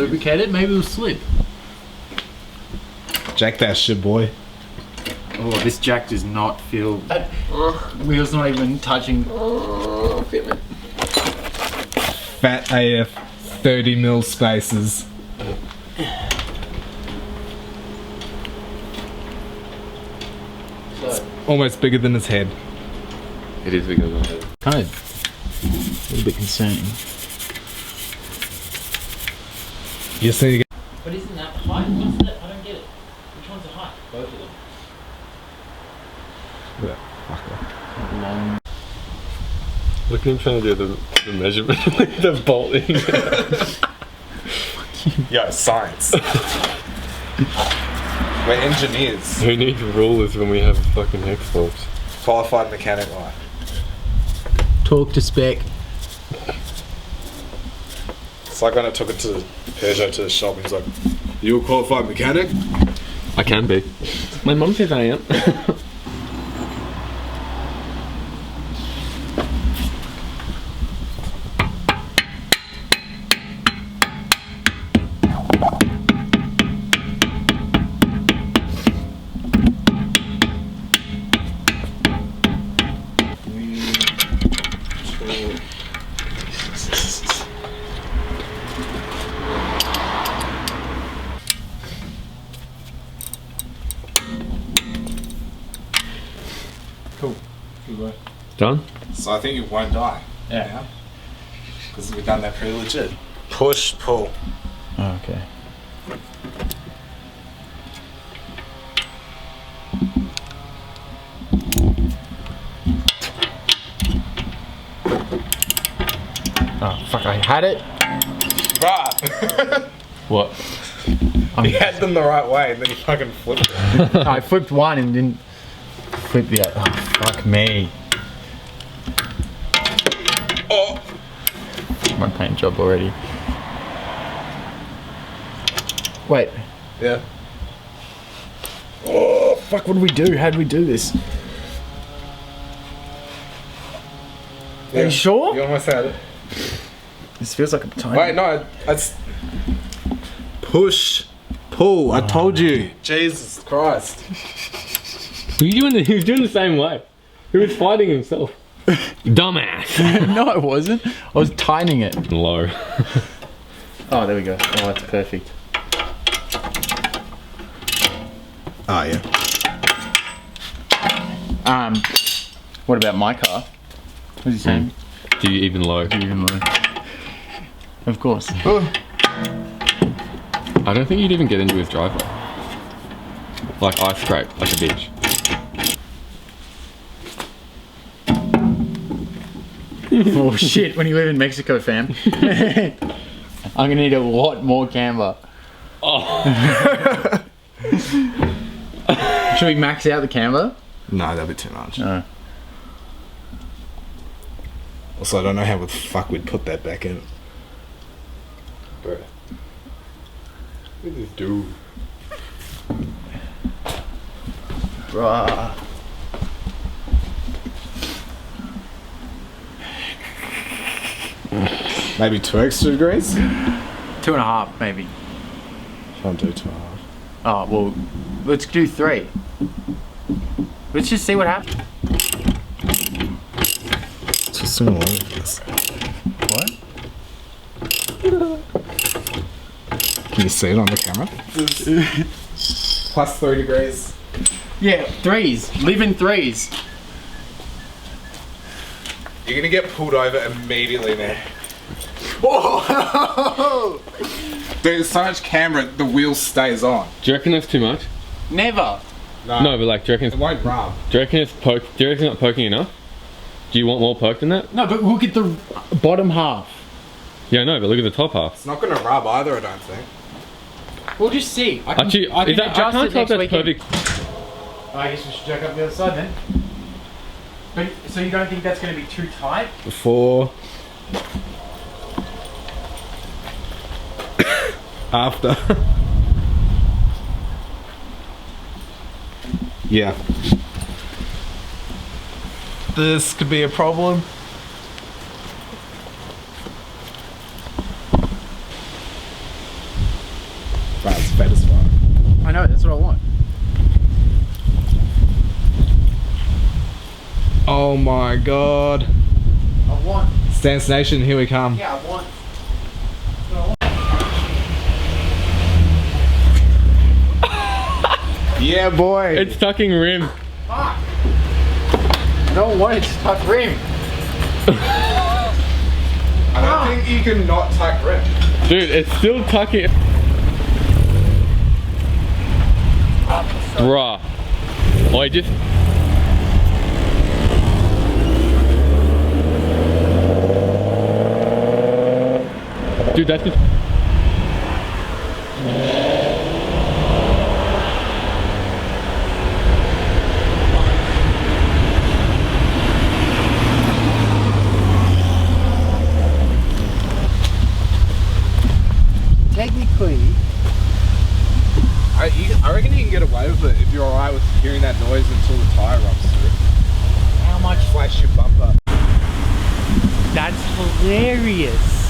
lubricate it, maybe it'll slip. Jack that shit, boy. Oh, this jack does not feel... wheel's not even touching... Fat AF 30mm spacers. It's almost bigger than his head. It is bigger than my head. Kind of a little bit concerning. You see, But isn't that height? What's that? I don't get it. Which one's the height? Both of them. Long. Look at him trying to do the measurement with the bolting. yo, science. We're engineers. We need rulers when we have fucking hex bolts. Qualified mechanic life. Talk to spec. It's like when I took it to Peugeot to the shop and he's like, you a qualified mechanic? I can be. My mum says I am. Cool. Good work. Done? So I think you won't die. Yeah. Because we've done that pretty legit. Push, pull. Oh, okay. Oh, fuck, I had it. Bruh! What? He had them the right way and then he fucking flipped it. I flipped one and didn't flip the other. Oh, fuck me. Oh! My paint job already. Wait. Yeah. Oh, fuck, what did we do? How did we do this? Yeah. Are you sure? You almost had it. This feels like a tiny... Wait, no, it's... Push, pull, I told you. Jesus Christ. He was doing the same way. He was fighting himself. Dumbass. No, I wasn't. I was tightening it. Low. Oh, there we go. Oh, that's perfect. Oh, yeah. What about my car? What's he saying? Do you even low? Even low. Of course. I don't think you'd even get into his driveway. Like I scrape, like a bitch. Oh shit, when you live in Mexico, fam. I'm gonna need a lot more camber. Oh. Should we max out the camber? No, that'd be too much. No. Also, I don't know how the fuck we'd put that back in. Bro. Look at this dude. Bruh. Maybe 2 extra degrees? 2.5 maybe. Can't do 2.5. Oh, well, let's do 3. Let's just see what happens. It's just doing all of this. What? Can you see it on the camera? Plus 3 degrees. Yeah, 3s. Live in 3s. You're gonna get pulled over immediately now. Whoa! There's so much camera, the wheel stays on. Do you reckon that's too much? Never. No, but like, do you reckon It won't rub. do you reckon it's do you reckon it's not poking enough? Do you want more poke than that? No, but look at the bottom half. Yeah, no, but look at the top half. It's not gonna rub either, I don't think. We'll just see. I can, Actually, I can I adjust can't it tell if next that's weekend. perfect. I guess we should jack up the other side then. But so you don't think that's going to be too tight? Before. After. Yeah. This could be a problem. Oh my god. I want. Stance Nation, here we come. Yeah, I want. Yeah, boy. It's tucking rim. Fuck. I don't want it to tuck rim. I don't think you can not tuck rim. Dude, it's still tucking. Bruh. Oh, I just... Dude, that's just... Technically, I reckon you can get away with it if you're alright with hearing that noise until the tyre rubs through. how much? Flash your bumper. That's hilarious.